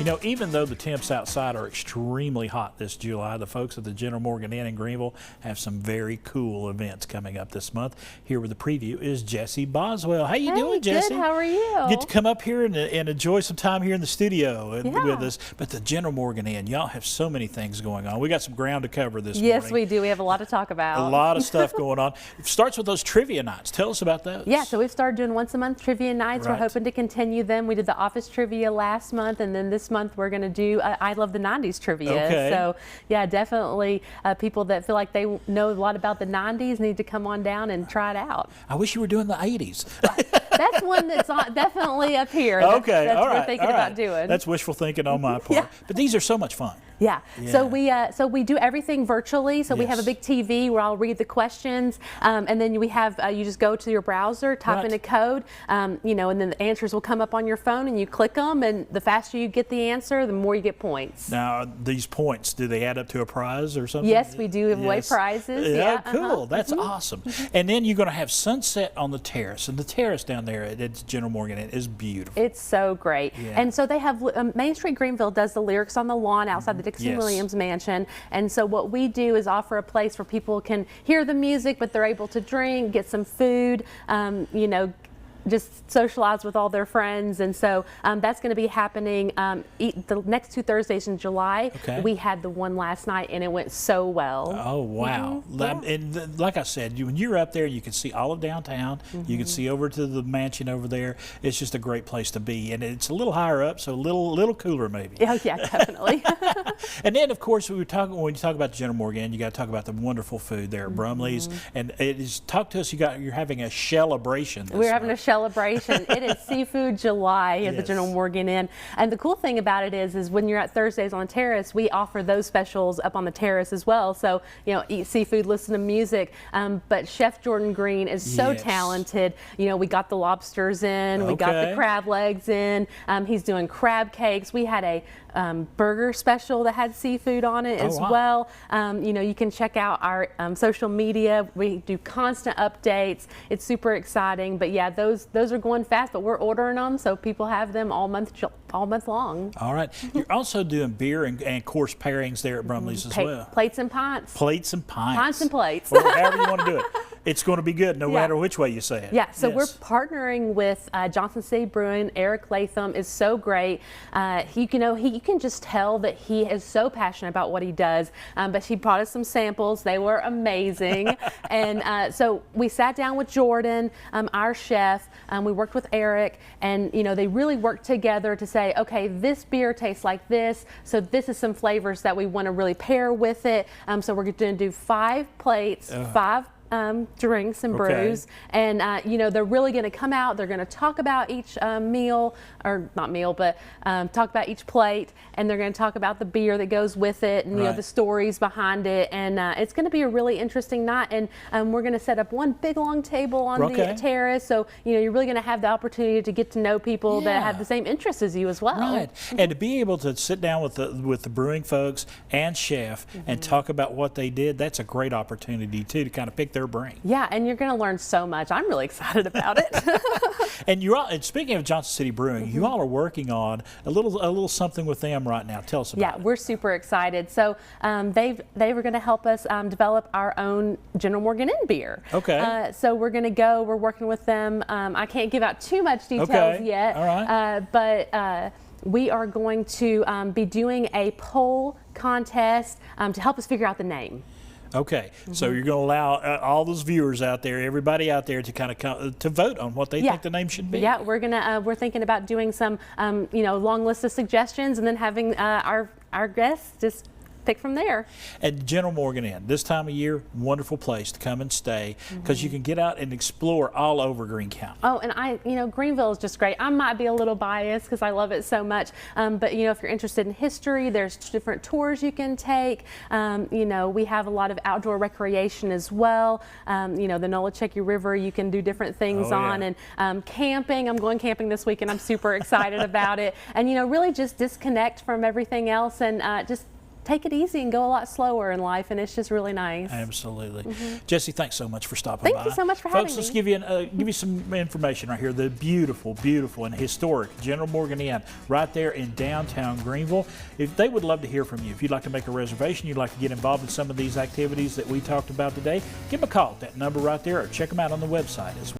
You know, even though the temps outside are extremely hot this July, the folks at the General Morgan Inn in Greeneville have some very cool events coming up this month. Here with the preview is Jessy Boswell. How you doing, Jessy? Good. How are you? Get to come up here and enjoy some time here in the studio with us. But the General Morgan Inn, y'all have so many things going on. We got some ground to cover this morning. Yes, we do. We have a lot to talk about. A lot of stuff going on. It starts with those trivia nights. Tell us about those. Yeah, so we've started doing once a month trivia nights. Right. We're hoping to continue them. We did the office trivia last month, and then this month we're going to do I Love the 90s trivia. Okay. So yeah, definitely people that feel like they know a lot about the 90s need to come on down and try it out. I wish you were doing the 80s. That's one that's definitely up here. Okay, that's all what right, we're thinking all right. about doing. That's wishful thinking on my part. Yeah. But these are so much fun. Yeah. Yeah. So we do everything virtually. So we have a big TV where I'll read the questions, and then we have you just go to your browser, type in a code, you know, and then the answers will come up on your phone, and you click them, and the faster you get the answer, the more you get points. Now, these points, do they add up to a prize or something? Yes, we do give away prizes. Yeah, cool. That's awesome. And then you're going to have sunset on the terrace, and the terrace down there at General Morgan is beautiful. It's so great. Yeah. And so they have Main Street Greeneville does the Lyrics on the Lawn outside the Dixon Williams Mansion. And so what we do is offer a place where people can hear the music, but they're able to drink, get some food, you know, just socialize with all their friends. And so that's going to be happening the next 2 Thursdays in July. Okay. We had the one last night and it went so well. Oh, wow. And like I said, when you're up there, you can see all of downtown. You can see over to the mansion over there. It's just a great place to be. And it's a little higher up, so a little cooler maybe. Oh, yeah, definitely. And then, of course, when you talk about the General Morgan, you got to talk about the wonderful food there at Brumley's. And talk to us, you're having a Shellabration this We're having month. a Shellabration. It is Seafood July at the General Morgan Inn. And the cool thing about it is when you're at Thursdays on Terrace, we offer those specials up on the terrace as well. So, you know, eat seafood, listen to music. But Chef Jordan Green is so talented. You know, we got the lobsters in, we got the crab legs in. He's doing crab cakes. We had a burger special that had seafood on it as well. You know, you can check out our social media. We do constant updates. It's super exciting. But yeah, those are going fast, but we're ordering them so people have them all month long. All right. You're also doing beer and course pairings there at Brumley's as well. Plates and pints. Plates and pints. Pints and plates. Or however you want to do it. It's going to be good no matter which way you say it. Yeah, so we're partnering with Johnson City Brewing. Eric Latham is so great. You can just tell that he is so passionate about what he does. But he brought us some samples. They were amazing. And so we sat down with Jordan, our chef. We worked with Eric, and you know, they really worked together to say, okay, this beer tastes like this. So this is some flavors that we want to really pair with it. So we're going to do 5 plates, 5 drinks and brews, and you know, they're really going to come out. They're going to talk about each meal, or not meal, but talk about each plate, and they're going to talk about the beer that goes with it, and you know, the stories behind it. And it's going to be a really interesting night. And we're going to set up one big long table on the terrace, so you know, you're really going to have the opportunity to get to know people that have the same interests as you as well. Right, and to be able to sit down with the brewing folks and chef and talk about what they did, that's a great opportunity too, to kind of pick their brain. Yeah, and you're going to learn so much. I'm really excited about it. And speaking of Johnson City Brewing, you all are working on a little something with them right now. Tell us about it. Yeah, we're super excited. So they were going to help us develop our own General Morgan Inn beer. Okay. So we're going to go. We're working with them. I can't give out too much details yet. All right. But we are going to be doing a poll contest to help us figure out the name. Okay, so you're going to allow all those viewers out there, everybody out there, to kind of to vote on what they think the name should be. Yeah, we're thinking about doing some you know, long list of suggestions, and then having our guests just pick from there. At General Morgan Inn, this time of year, wonderful place to come and stay, because you can get out and explore all over Greene County. Oh, and you know, Greeneville is just great. I might be a little biased because I love it so much, but you know, if you're interested in history, there's different tours you can take. You know, we have a lot of outdoor recreation as well. You know, the Nolichucky River, you can do different things on, and camping. I'm going camping this week, and I'm super excited about it. And you know, really just disconnect from everything else, and just take it easy and go a lot slower in life, and it's just really nice. Absolutely. Jessy, thanks so much for stopping by. Thank you so much for having Folks, me. let's give you some information right here. The beautiful, beautiful and historic General Morgan Inn right there in downtown Greeneville. If they would love to hear from you. If you'd like to make a reservation, you'd like to get involved in some of these activities that we talked about today, give them a call at that number right there or check them out on the website as well.